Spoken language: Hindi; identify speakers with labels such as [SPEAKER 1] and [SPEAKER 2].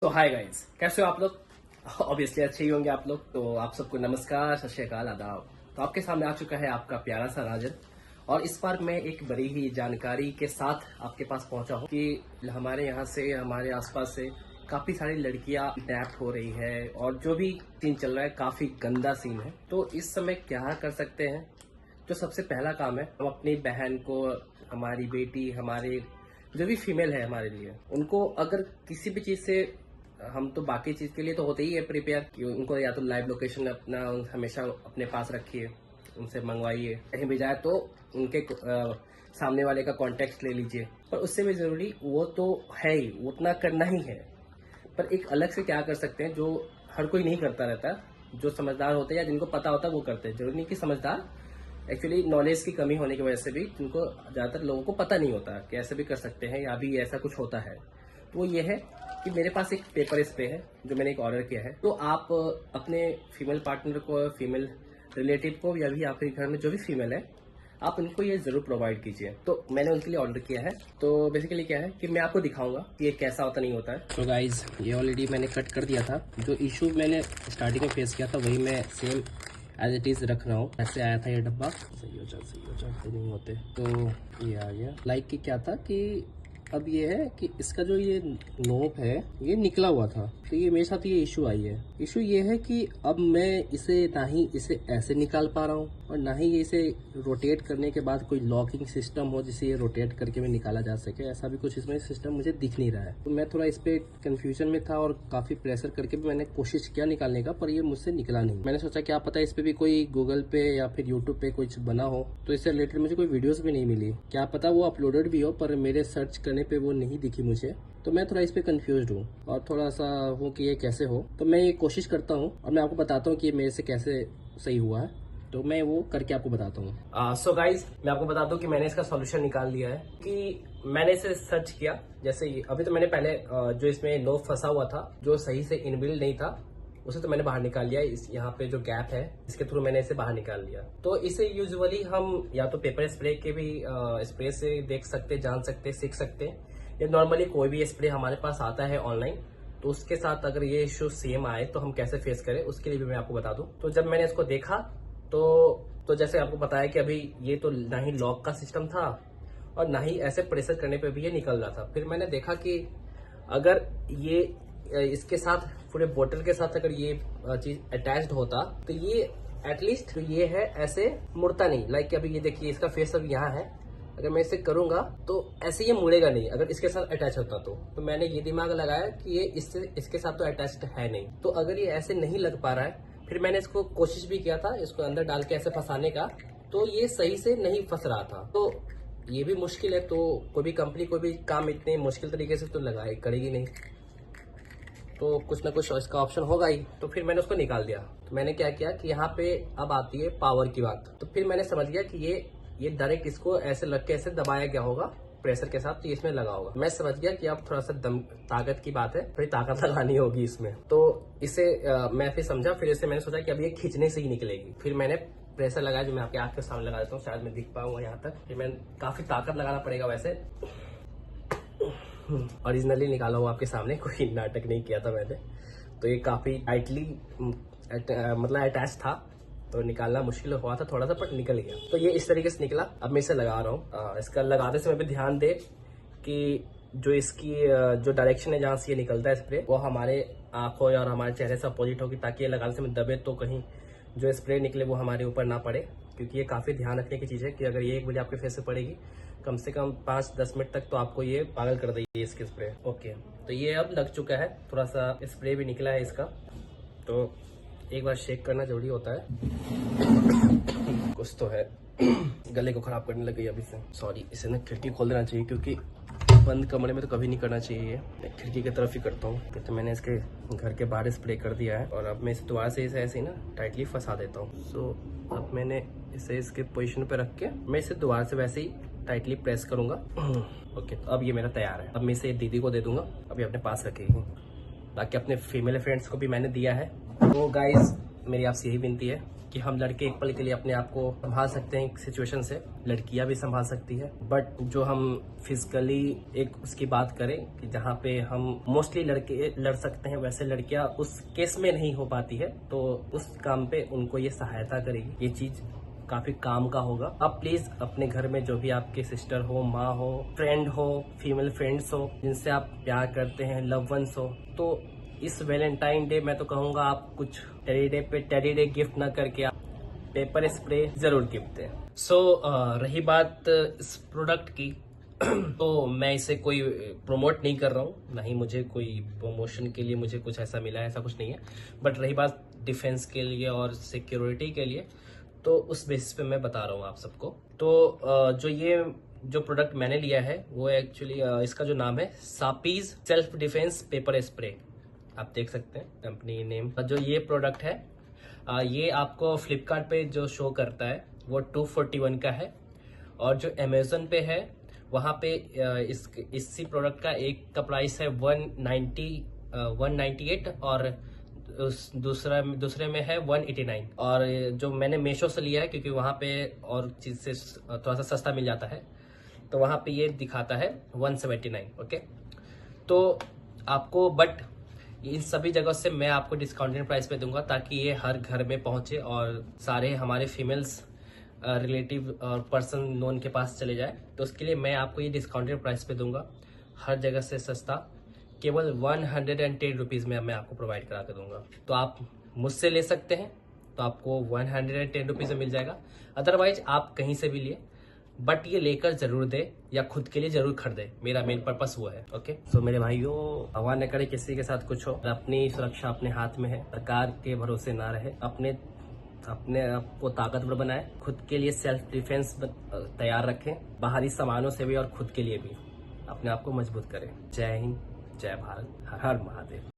[SPEAKER 1] तो हाय गाइस, कैसे हो आप लोग? ऑब्वियसली अच्छे ही होंगे आप लोग। तो आप सबको नमस्कार, सत श्री अकाल, आदाब। तो आपके सामने आ चुका है आपका प्यारा सा राजन। और इस बार मैं एक बड़ी ही जानकारी के साथ आपके पास पहुंचा हूं कि हमारे यहाँ से, हमारे आसपास से काफी सारी लड़कियां किडनैप हो रही है और जो भी सीन चल रहा है काफी गंदा सीन है। तो इस समय क्या कर सकते हैं? जो सबसे पहला काम है, हम अपनी बहन को, हमारी बेटी, हमारे जो भी फीमेल है हमारे लिए, उनको अगर किसी भी चीज से, हम तो बाकी चीज के लिए तो होते ही है प्रिपेयर कि उनको या तो लाइव लोकेशन अपना हमेशा अपने पास रखिए, उनसे मंगवाइए, कहीं भी जाए तो उनके सामने वाले का कांटेक्ट ले लीजिए। पर उससे भी जरूरी वो तो है ही, उतना करना ही है। पर एक अलग से क्या कर सकते हैं जो हर कोई नहीं करता रहता, जो समझदार होते हैं या जिनको पता होता है वो करते हैं। जरूरी नहीं कि समझदार, एक्चुअली नॉलेज की कमी होने की वजह से भी जिनको ज्यादातर लोगों को पता नहीं होता कि ऐसे भी कर सकते हैं या भी ऐसा कुछ होता है। तो वो ये है कि मेरे पास एक पेपर स्प्रे है जो मैंने एक ऑर्डर किया है। तो आप अपने फीमेल पार्टनर को, फीमेल रिलेटिव को, या भी आपके घर में जो भी फीमेल है, आप उनको ये जरूर प्रोवाइड कीजिए। तो मैंने उनके लिए ऑर्डर किया है। तो बेसिकली क्या है कि मैं आपको दिखाऊंगा कि ये कैसा होता नहीं होता है। तो गाइज, ये ऑलरेडी मैंने कट कर दिया था। जो इशू मैंने स्टार्टिंग में फेस किया था वही मैं सेम एज इट इज रख रहा हूँ। ऐसे आया था ये डब्बा, सही हो जाते नहीं होते। तो ये आ गया। लाइक कि क्या था कि अब ये है कि इसका जो ये नोब है ये निकला हुआ था। तो ये मेरे साथ ये इशू आई है। इशू ये है कि अब मैं इसे ना ही इसे ऐसे निकाल पा रहा हूँ और ना ही इसे रोटेट करने के बाद कोई लॉकिंग सिस्टम हो जिसे ये रोटेट करके में निकाला जा सके। ऐसा भी कुछ इसमें सिस्टम मुझे दिख नहीं रहा है। तो मैं थोड़ा इस पे कंफ्यूजन में था और काफी प्रेशर करके भी मैंने कोशिश किया निकालने का, पर ये मुझसे निकला नहीं। मैंने सोचा क्या पता इस पे भी कोई गूगल पे या फिर यूट्यूब पे कुछ बना हो। तो इससे रिलेटेड मुझे कोई वीडियोस भी नहीं मिली। क्या पता वो अपलोडेड भी हो, पर मेरे सर्च करने पे वो नहीं दिखी मुझे। तो मैं थोड़ा इस पे कंफ्यूज हूँ और थोड़ा सा हूँ कि ये कैसे हो। तो मैं ये कोशिश करता हूँ और मैं आपको बताता हूँ कि ये मेरे से कैसे सही हुआ है। तो मैं वो करके आपको बताता हूँ। सो गाइज, मैं आपको बताता हूँ कि मैंने इसका सॉल्यूशन निकाल लिया है। कि मैंने इसे सर्च किया, जैसे अभी तो मैंने पहले जो इसमें नोब फंसा हुआ था, जो सही से इनबिल्ड नहीं था, उसे तो मैंने बाहर निकाल लिया। इस यहाँ पे जो गैप है इसके थ्रू मैंने इसे बाहर निकाल लिया। तो इसे यूजुअली हम या तो पेपर स्प्रे के भी स्प्रे से देख सकते, जान सकते, सीख सकते। या नॉर्मली कोई भी स्प्रे हमारे पास आता है ऑनलाइन, तो उसके साथ अगर ये इशू सेम आए तो हम कैसे फेस करें उसके लिए भी मैं आपको बता दूं। तो जब मैंने इसको देखा तो जैसे आपको बताया कि अभी ये तो ना ही लॉक का सिस्टम था और ना ही ऐसे प्रेशर करने पे भी ये निकल रहा था। फिर मैंने देखा कि अगर ये इसके साथ, पूरे बोतल के साथ अगर ये चीज अटैच्ड होता तो ये एटलीस्ट तो ये है ऐसे मुड़ता नहीं। लाइक अभी ये देखिए इसका फेस अब यहाँ है, अगर मैं इसे करूंगा तो ऐसे ये मुड़ेगा नहीं अगर इसके साथ अटैच होता तो मैंने ये दिमाग लगाया कि ये इसके साथ तो अटैच्ड है नहीं। तो अगर ये ऐसे नहीं लग पा रहा है, फिर मैंने इसको कोशिश भी किया था इसको अंदर डाल के ऐसे फंसाने का, तो ये सही से नहीं फंस रहा था। तो ये भी मुश्किल है। तो कोई भी कंपनी कोई भी काम इतने मुश्किल तरीके से तो लगाए करेगी नहीं, तो कुछ ना कुछ इसका ऑप्शन होगा ही। तो फिर मैंने उसको निकाल दिया। तो मैंने क्या किया कि यहाँ पे अब आती है पावर की बात। तो फिर मैंने समझ गया कि ये डायरेक्ट इसको ऐसे लग के ऐसे दबाया गया होगा प्रेशर के साथ, तो इसमें लगा होगा। मैं समझ गया कि अब थोड़ा सा दम, ताकत की बात है, थोड़ी ताकत लगानी होगी इसमें। तो इसे मैं फिर समझा। फिर इसे मैंने सोचा कि अब ये खींचने से ही निकलेगी। फिर मैंने प्रेशर लगाया, जो मैं आपके आंख के सामने लगा देता हूँ, शायद मैं दिख पाऊंगा यहाँ तक। फिर मैं काफी ताकत लगाना पड़ेगा वैसे। ओरिजिनली निकाला हुआ आपके सामने, कोई नाटक नहीं किया था मैंने। तो ये काफी टाइटली मतलब अटैच था, तो निकालना मुश्किल हुआ था थोड़ा सा, पर निकल गया। तो ये इस तरीके से निकला। अब मैं इसे लगा रहा हूँ। इसका लगाते समय भी ध्यान दे कि जो इसकी जो डायरेक्शन है जहाँ से ये निकलता है स्प्रे, वो हमारे आंखों और हमारे चेहरे से अपोजिट होगी, ताकि ये लगाते समय दबे तो कहीं जो स्प्रे निकले वो हमारे ऊपर ना पड़े। क्योंकि ये काफी ध्यान रखने की चीज है कि अगर ये एक बजे आपके फेस पे पड़ेगी, कम से कम 5-10 मिनट तक तो आपको ये पागल कर देगी इसकी स्प्रे। ओके, तो ये अब लग चुका है। थोड़ा सा स्प्रे भी निकला है इसका, तो एक बार शेक करना जरूरी होता है। कुछ तो है, गले को खराब करने लग गई अभी से। सॉरी, इसे ना खिड़की खोल देना चाहिए, क्योंकि बंद कमरे में तो कभी नहीं करना चाहिए। मैं खिड़की की तरफ ही करता हूँ। तो मैंने इसके घर के बाहर स्प्रे कर दिया है और अब मैं इस दोबारा से इसे ऐसे ही ना टाइटली फंसा देता हूँ। सो अब मैंने इसे इसके पोजीशन पे रख के मैं इसे दोबारा से वैसे ही टाइटली प्रेस करूंगा। ओके, तो अब ये मेरा तैयार है। अब मैं इसे दीदी को दे दूंगा, अभी अपने पास रखेगी। बाकी अपने फीमेल फ्रेंड्स को भी मैंने दिया है। तो गाइज, मेरी आपसे यही विनती है कि हम लड़के एक पल के लिए अपने आप को संभाल सकते हैं एक सिचुएशन से, लड़कियां भी संभाल सकती है, बट जो हम फिजिकली एक उसकी बात करें कि जहाँ पे हम मोस्टली लड़के लड़ सकते हैं, वैसे लड़कियां उस केस में नहीं हो पाती है, तो उस काम पे उनको ये सहायता करेगी। ये चीज काफी काम का होगा। आप प्लीज अपने घर में जो भी आपके सिस्टर हो, माँ हो, फ्रेंड हो, फीमेल फ्रेंड्स हो, जिनसे आप प्यार करते हैं, लव वंस हो, तो इस वैलेंटाइन डे मैं तो कहूँगा आप कुछ टेडी डे गिफ्ट ना करके आप पेपर स्प्रे जरूर गिफ्ट दें। रही बात इस प्रोडक्ट की तो मैं इसे कोई प्रमोट नहीं कर रहा हूँ, ना ही मुझे कोई प्रमोशन के लिए मुझे कुछ ऐसा मिला है, ऐसा कुछ नहीं है। बट रही बात डिफेंस के लिए और सिक्योरिटी के लिए, तो उस बेसिस पे मैं बता रहा हूँ आप सबको। तो जो प्रोडक्ट मैंने लिया है वो एक्चुअली इसका जो नाम है सापीज सेल्फ डिफेंस पेपर स्प्रे, आप देख सकते हैं कंपनी नेम। जो ये प्रोडक्ट है ये आपको फ्लिपकार्ट पे जो शो करता है वो 241 का है, और जो अमेजोन पे है वहाँ पे इसी प्रोडक्ट का एक का प्राइस है 198 और दूसरे में है 189। और जो मैंने मीशो से लिया है क्योंकि वहाँ पे और चीज से थोड़ा सा सस्ता मिल जाता है, तो वहाँ पे ये दिखाता है 179। ओके, तो आपको बट इन सभी जगह से मैं आपको डिस्काउंटेड प्राइस पे दूंगा ताकि ये हर घर में पहुंचे और सारे हमारे फीमेल्स रिलेटिव और पर्सन नोन के पास चले जाए। तो उसके लिए मैं आपको ये डिस्काउंटेड प्राइस पे दूंगा, हर जगह से सस्ता, केवल 110 रुपीज़ में मैं आपको प्रोवाइड करा के दूंगा। तो आप मुझसे ले सकते हैं तो आपको 110 रुपीज़ में मिल जाएगा। अदरवाइज आप कहीं से भी लिए, बट ये लेकर जरूर दे या खुद के लिए जरूर खरीदे, मेरा मेन पर्पस वो है। ओके, तो मेरे भाइयों, भगवान न करे किसी के साथ कुछ हो, अपनी सुरक्षा अपने हाथ में है, सरकार के भरोसे ना रहे, अपने आप को ताकतवर बनाए, खुद के लिए सेल्फ डिफेंस तैयार रखें, बाहरी सामानों से भी और खुद के लिए भी अपने आप को मजबूत करें। जय हिंद, जय भारत, हर हर महादेव।